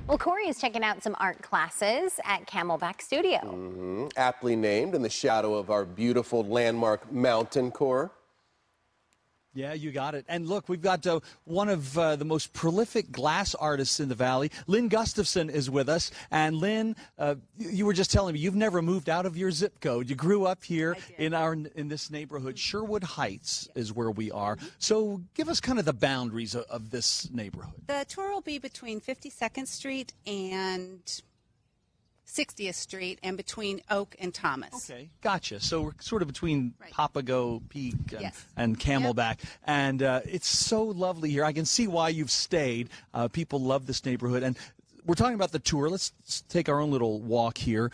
Well, Cory is checking out some art classes at Camelback Studio. Aptly named in the shadow of our beautiful landmark mountain core. Yeah, you got it. And look, we've got one of the most prolific glass artists in the Valley. Lynn Gustafson is with us. And Lynn, you were just telling me you've never moved out of your zip code. You grew up here in this neighborhood. Sherwood Heights is where we are. So give us kind of the boundaries of this neighborhood. The tour will be between 52nd Street and 60th Street and between Oak and Thomas. Okay, gotcha. So we're sort of between Papago Peak and Camelback. Yep. And it's so lovely here. I can see why you've stayed. People love this neighborhood. And we're talking about the tour. Let's take our own little walk here.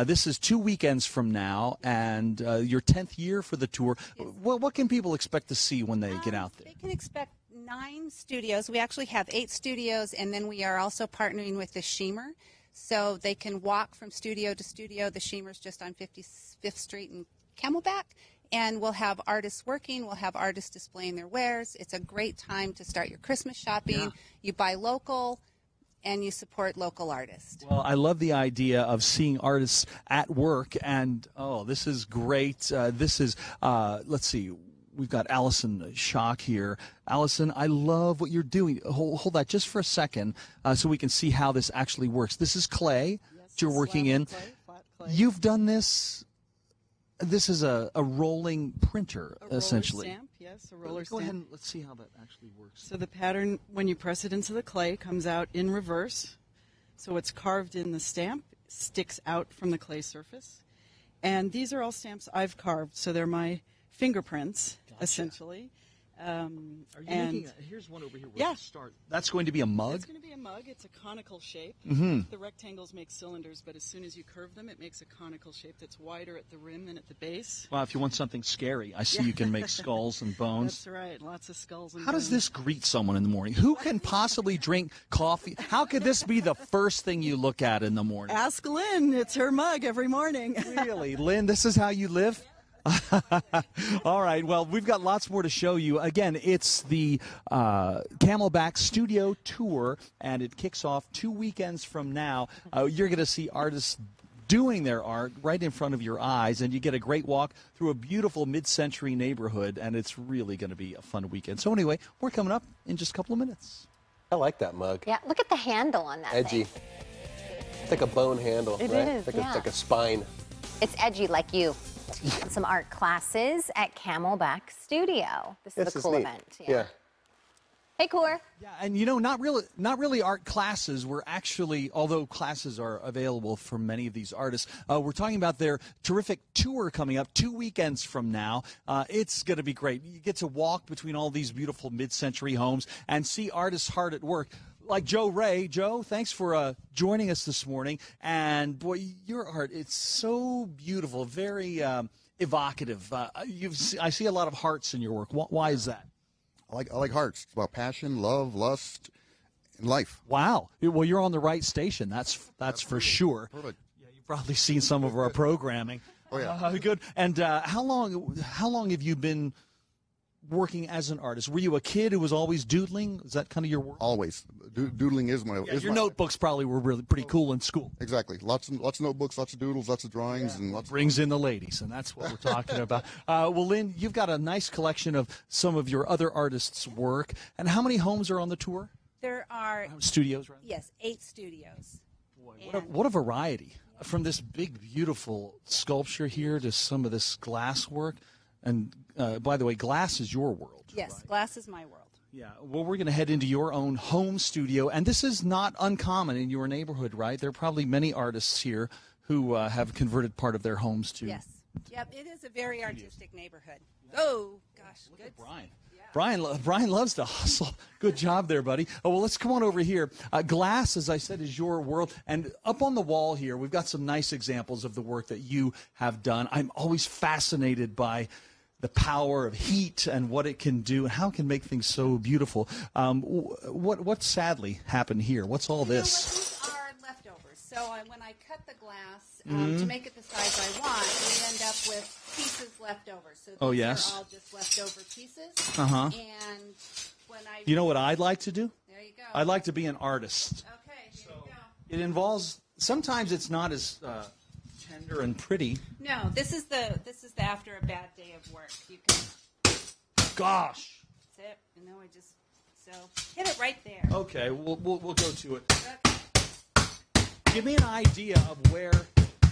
This is 2 weekends from now, and your 10th year for the tour. Yes. What can people expect to see when they get out there? They can expect 9 studios. We actually have 8 studios, and then we are also partnering with the Shemer. So they can walk from studio to studio. The Shemer's just on 55th Street in Camelback. And we'll have artists working. We'll have artists displaying their wares. It's a great time to start your Christmas shopping. Yeah. You buy local, and you support local artists. Well, I love the idea of seeing artists at work. And, oh, this is great. This is, let's see. We've got Allison Schock here. Allison, I love what you're doing. Hold that just for a second so we can see how this actually works. This is clay that you're working in. Flat clay. You've done this. This is a rolling printer, essentially. Roller stamp, yes, a roller stamp. Go ahead and let's see how that actually works. So the pattern, when you press it into the clay, comes out in reverse. So it's carved in the stamp, sticks out from the clay surface. And these are all stamps I've carved, so they're my fingerprints, essentially. Are you making here's one over here. We'll start. That's going to be a mug? It's going to be a mug. It's a conical shape. The rectangles make cylinders, but as soon as you curve them, it makes a conical shape that's wider at the rim than at the base. Wow, if you want something scary, I see you can make skulls and bones. That's right, lots of skulls and bones. How does this greet someone in the morning? Who can possibly drink coffee? How could this be the first thing you look at in the morning? Ask Lynn. It's her mug every morning. Really? Lynn, this is how you live? All right. Well, we've got lots more to show you. Again, it's the Camelback Studio Tour, and it kicks off 2 weekends from now. You're going to see artists doing their art right in front of your eyes, and you get a great walk through a beautiful mid-century neighborhood, and it's really going to be a fun weekend. So anyway, we're coming up in just a couple of minutes. I like that mug. Yeah, look at the handle on that Edgy. thing. It's like a bone handle, It right? is, It's like a spine. It's edgy like you. Some art classes at Camelback Studio. This is a cool event. Yeah. Hey, Cor. Yeah, and you know, not really art classes. We're actually, although classes are available for many of these artists, we're talking about their terrific tour coming up 2 weekends from now. It's going to be great. You get to walk between all these beautiful mid-century homes and see artists hard at work. Like Joe Ray. Joe, thanks for joining us this morning. And boy, your art, it's so beautiful, very evocative. I see a lot of hearts in your work. Why is that? I like hearts. It's about passion, love, lust, and life. Wow. Well, you're on the right station. That's for sure. Perfect. Yeah, you've probably seen some of our programming. Oh yeah. Good. And how long have you been working as an artist? Were you a kid who was always doodling? Is that kind of your work? Always. Doodling is my. Yeah, your notebooks probably were really pretty cool in school. Exactly. Lots of notebooks, lots of doodles, lots of drawings, and lots. Brings in the ladies, and that's what we're talking about. Well, Lynn, you've got a nice collection of some of your other artists' work. And how many homes are on the tour? There are studios, right? Yes, 8 studios. Boy, what a variety! From this big, beautiful sculpture here to some of this glass work. And by the way, glass is your world. Yes, right? Glass is my world. Yeah, well, we're going to head into your own home studio, and this is not uncommon in your neighborhood, right? There are probably many artists here who have converted part of their homes to... Yes. Yep, it is a very artistic neighborhood. Oh, gosh. Look at Brian. Yeah. Brian loves to hustle. Good job there, buddy. Oh, well, let's come on over here. Glass, as I said, is your world. And up on the wall here, we've got some nice examples of the work that you have done. I'm always fascinated by the power of heat and what it can do and how it can make things so beautiful. What sadly happened here? What's all this? These are leftovers. So when I cut the glass to make it the size I want, we end up with pieces left over. So these are all just leftover pieces. And when I... You know what I'd like to do? There you go. I'd like to be an artist. Okay, here you go. It involves, sometimes it's not as tender and pretty. No, this is the after a bad day of work. You can. Gosh. That's it. And then so hit it right there. Okay, we'll go to it. Okay. Give me an idea of where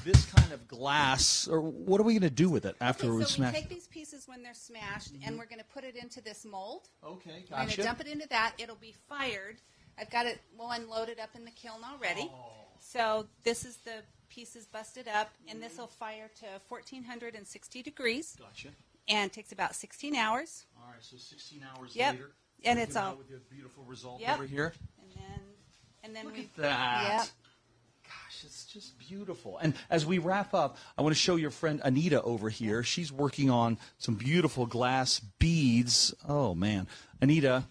this kind of glass, or what are we going to do with it after we smash it? We take these pieces when they're smashed, and we're going to put it into this mold. Okay, We're going gotcha. to dump it into that. It'll be fired. I've got it one loaded up in the kiln already. Oh. So this is the pieces busted up, and this will fire to 1460 degrees. Gotcha. And it takes about 16 hours. All right, so 16 hours Yep. later. And it's come all. out with a beautiful result Yep. over here. And then Look we. at that. Yep. Gosh, it's just beautiful. And as we wrap up, I want to show your friend Anita over here. She's working on some beautiful glass beads. Oh man, Anita,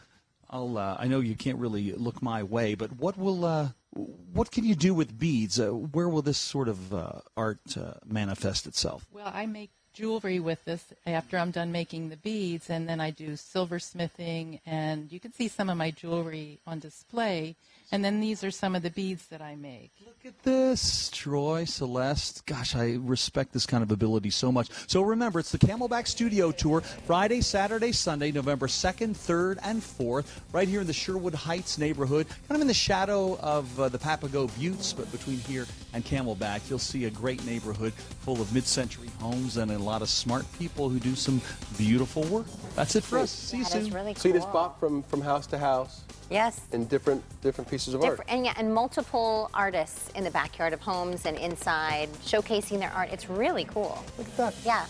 I know you can't really look my way, but what can you do with beads? Where will this sort of art manifest itself? Well, I make jewelry with this after I'm done making the beads, and then I do silversmithing, and you can see some of my jewelry on display. And then these are some of the beads that I make. Look at this, Troy, Celeste. Gosh, I respect this kind of ability so much. So remember, it's the Camelback Studio Tour, Friday, Saturday, Sunday, November 2nd, 3rd, and 4th, right here in the Sherwood Heights neighborhood, kind of in the shadow of the Papago Buttes, but between here and Camelback. You'll see a great neighborhood full of mid-century homes and a lot of smart people who do some beautiful work. That's it for us. See you soon. That is really cool. See this bop from house to house Yes. in different pieces of art. And multiple artists in the backyard of homes and inside showcasing their art. It's really cool. Look at that. Yeah.